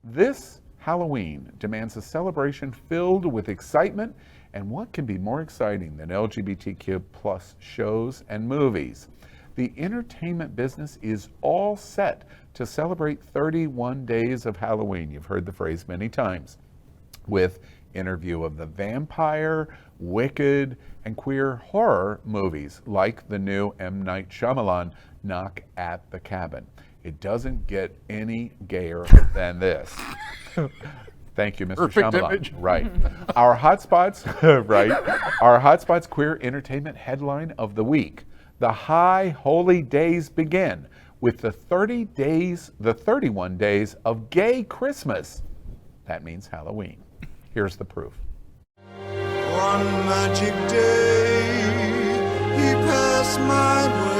This Halloween demands a celebration filled with excitement, and what can be more exciting than LGBTQ plus shows and movies? The entertainment business is all set to celebrate 31 days of Halloween. You've heard the phrase many times. With Interview of the Vampire, Wicked, and queer horror movies like the new M Night Shamalan, Knock at the Cabin. It doesn't get any gayer than this. Thank you, Mr. Perfect Shyamalan. image. Right. Our Hotspots, right. Our Hotspots queer entertainment headline of the week. The high holy days begin with the 31 days of gay Christmas. That means Halloween. Here's the proof. One magic day, he passed my way.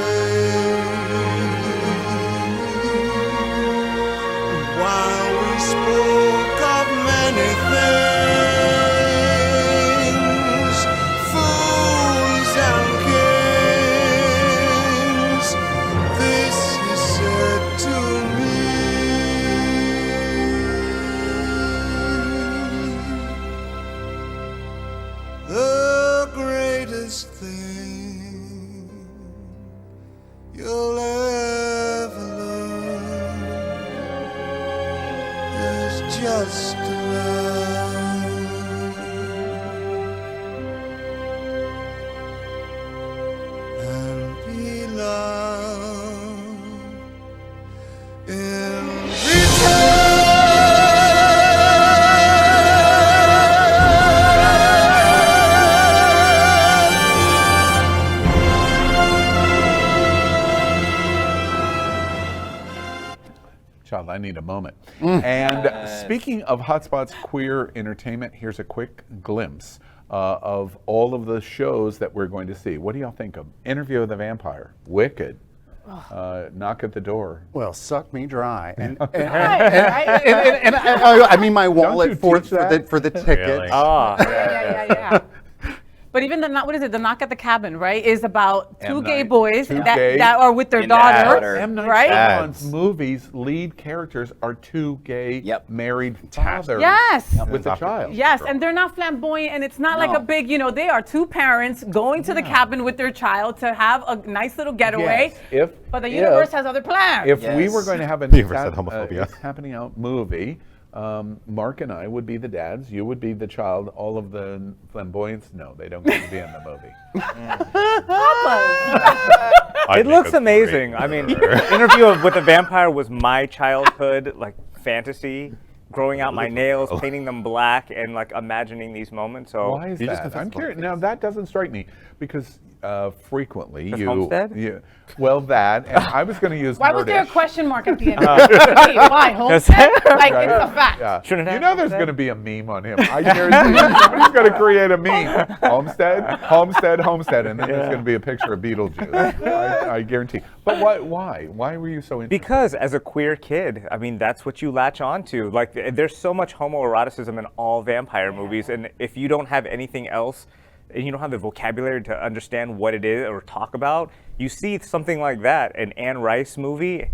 While we spoke of many things, fools and kings, this he said to me. The greatest thing you'll ever learn is just to learn and be loved in return. Child, I need a moment. And speaking of Hotspots queer entertainment, here's a quick glimpse of all of the shows that we're going to see. What do y'all think of Interview with the Vampire, Wicked, Knock at the Door? Well, suck me dry. And Right. I mean my wallet for teach that? the ticket. Really? Yeah. But even the the Knock at the Cabin, right, is about two M. gay Night. boys Two that gay- are with their In daughter, daughter. M. Night right? Shyamalan's movies' lead characters are two gay married fathers Yes. with a child. Yes, and they're not flamboyant, and it's not like a big, they are two parents going to the cabin with their child to have a nice little getaway. Yes, But the universe has other plans. If we were going to have a Universe had homophobia. It's Happening Out movie, Mark and I would be the dads, you would be the child, all of the flamboyance, no, they don't get to be in the movie. It looks amazing. I mean, Interview with the Vampire was my childhood fantasy. Growing out my nails, painting them black, and imagining these moments. So Why is that? I'm curious. Now that doesn't strike me because frequently Homestead? Well, that and I was going to use. Why was there a Nerdish. question mark at the end? Why? Homestead? Like, it's a fact. Yeah. Shouldn't it You have know there's Homestead? going to be a meme on him. I guarantee somebody's going to create a meme. Homestead, and then there's going to be a picture of Beetlejuice. I guarantee. But why? Why were you so interested? Because as a queer kid, I mean, that's what you latch onto. There's so much homoeroticism in all vampire movies, and if you don't have anything else, and you don't have the vocabulary to understand what it is or talk about, you see something like that, an Anne Rice movie,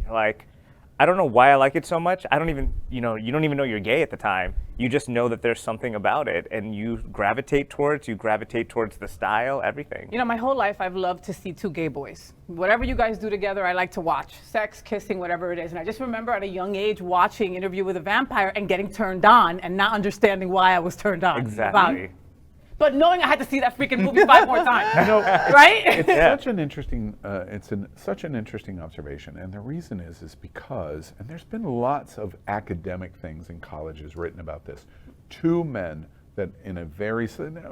I don't know why I like it so much. I don't even, you don't even know you're gay at the time. You just know that there's something about it, and you gravitate towards the style, everything. My whole life I've loved to see two gay boys. Whatever you guys do together, I like to watch. Sex, kissing, whatever it is. And I just remember at a young age watching Interview with a Vampire and getting turned on and not understanding why I was turned on. Exactly. But knowing I had to see that freaking movie 5 more times. Right? It's such an interesting. Such an interesting observation, and the reason is because, and there's been lots of academic things in colleges written about this. Two men that in a very,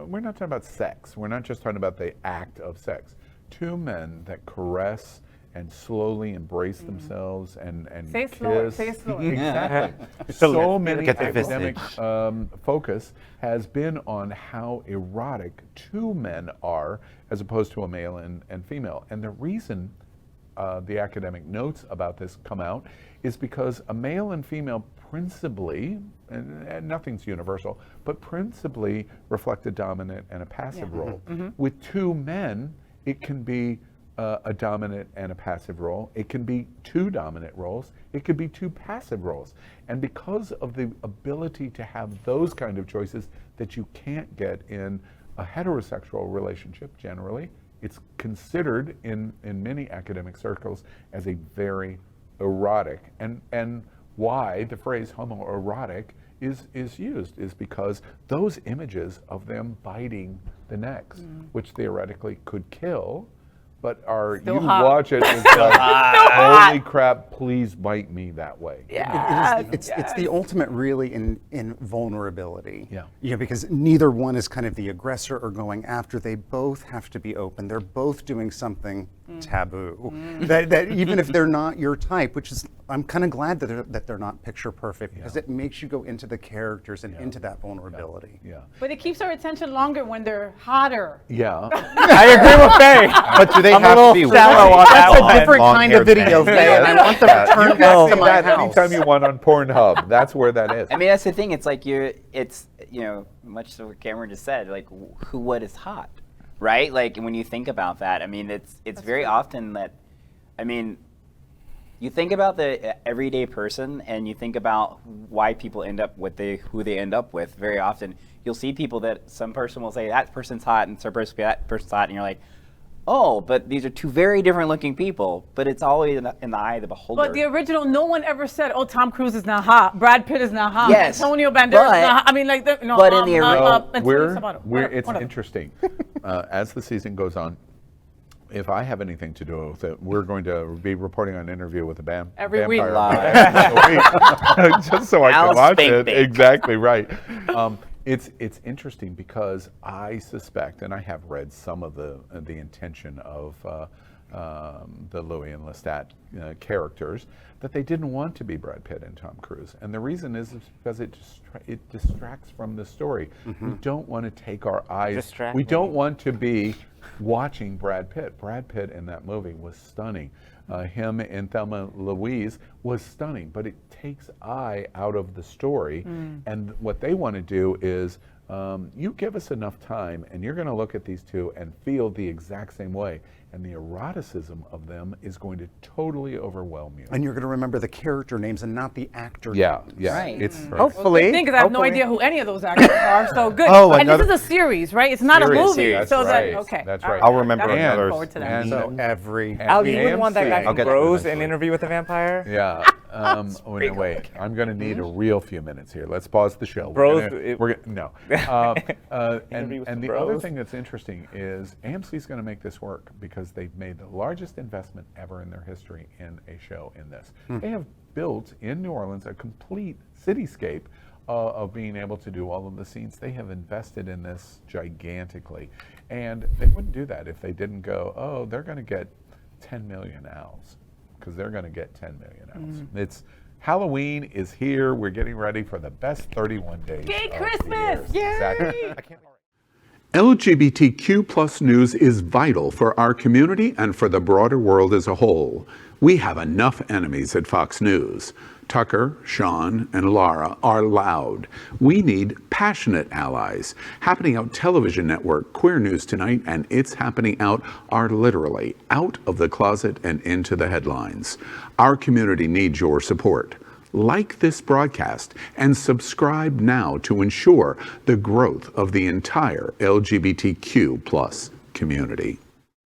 we're not talking about sex. We're not just talking about the act of sex. Two men that caress and slowly embrace themselves and Say it kiss. slower, say it slower. Exactly. So many Get the academic focus has been on how erotic two men are as opposed to a male and female. And the reason the academic notes about this come out is because a male and female principally, and nothing's universal, but principally reflect a dominant and a passive role. With two men, it can be a dominant and a passive role. It can be two dominant roles. It could be two passive roles. And because of the ability to have those kind of choices that you can't get in a heterosexual relationship generally, it's considered in many academic circles as a very erotic. And why the phrase homoerotic is used is because those images of them biting the necks, which theoretically could kill, but Still you hot. watch it, it's like, holy crap, please bite me that way. It's the ultimate really in vulnerability. Yeah. You know, because neither one is kind of the aggressor or going after. They both have to be open. They're both doing something taboo. That even if they're not your type, which is, I'm kind of glad that they're not picture perfect, because it makes you go into the characters and into that vulnerability. Yeah. But it keeps our attention longer when they're hotter. Yeah. I agree with Faye. But do they I'm a have to little be shallow on that That's a one. different kind of video, Faye, and I want them to turn back to my that house. anytime you want on Pornhub. That's where that is. I mean, that's the thing. It's like much to what Cameron just said. Like, what is hot, right? Like, when you think about that, I mean, it's very often that, I mean, you think about the everyday person, and you think about why people end up who they end up with. Very often, you'll see people that some person will say that person's hot, and some person will say that person's hot, and you're like, oh, but these are two very different looking people. But it's always in the eye of the beholder. But the original, no one ever said, "Oh, Tom Cruise is not hot. Brad Pitt is not hot. Yes, Antonio Banderas is but- not hot." I mean, like, no. but in the original- It's whatever. interesting. As the season goes on, if I have anything to do with it, we're going to be reporting on an interview with a Every week. vampire. Just so I can Al watch Spank it. Bank. Exactly right. It's interesting because I suspect, and I have read some of the intention of the Louis and Lestat characters, that they didn't want to be Brad Pitt and Tom Cruise, and the reason is because it distracts from the story. We don't want to take our eyes. We don't want to be watching Brad Pitt. Brad Pitt in that movie was stunning. Him and Thelma Louise was stunning, but it takes eye out of the story. And what they want to do is, you give us enough time, and you're going to look at these two and feel the exact same way. And the eroticism of them is going to totally overwhelm you. And you're going to remember the character names and not the actor Yeah, names. yeah. Right. It's Hopefully. Because I have no idea who any of those actors are, so good. Oh, and another- this is a series, right? It's not Series. a movie. That's so right. okay. That's all right. I'll remember I'm looking others. forward to that. And So every Al, you wouldn't want that guy AMC. from get to Bros that in later. Interview with a Vampire? Yeah. Wait. I'm going to need a real few minutes here. Let's pause the show. Bros, No. Interview with And the the other bros. thing that's interesting is AMC is going to make this work because they've made the largest investment ever in their history in a show in this. They have built in New Orleans a complete cityscape of being able to do all of the scenes. They have invested in this gigantically. And they wouldn't do that if they didn't go, oh, they're going to get 10 million owls, because they're going to get 10 million owls. It's Halloween is here. We're getting ready for the best 31 days. Gay of the Christmas! year. Exactly. LGBTQ plus news is vital for our community and for the broader world as a whole. We have enough enemies at Fox News. Tucker, Sean, and Laura are loud. We need passionate allies. Happening Out Television Network, Queer News Tonight, and It's Happening Out are literally out of the closet and into the headlines. Our community needs your support. Like this broadcast and subscribe now to ensure the growth of the entire LGBTQ plus community.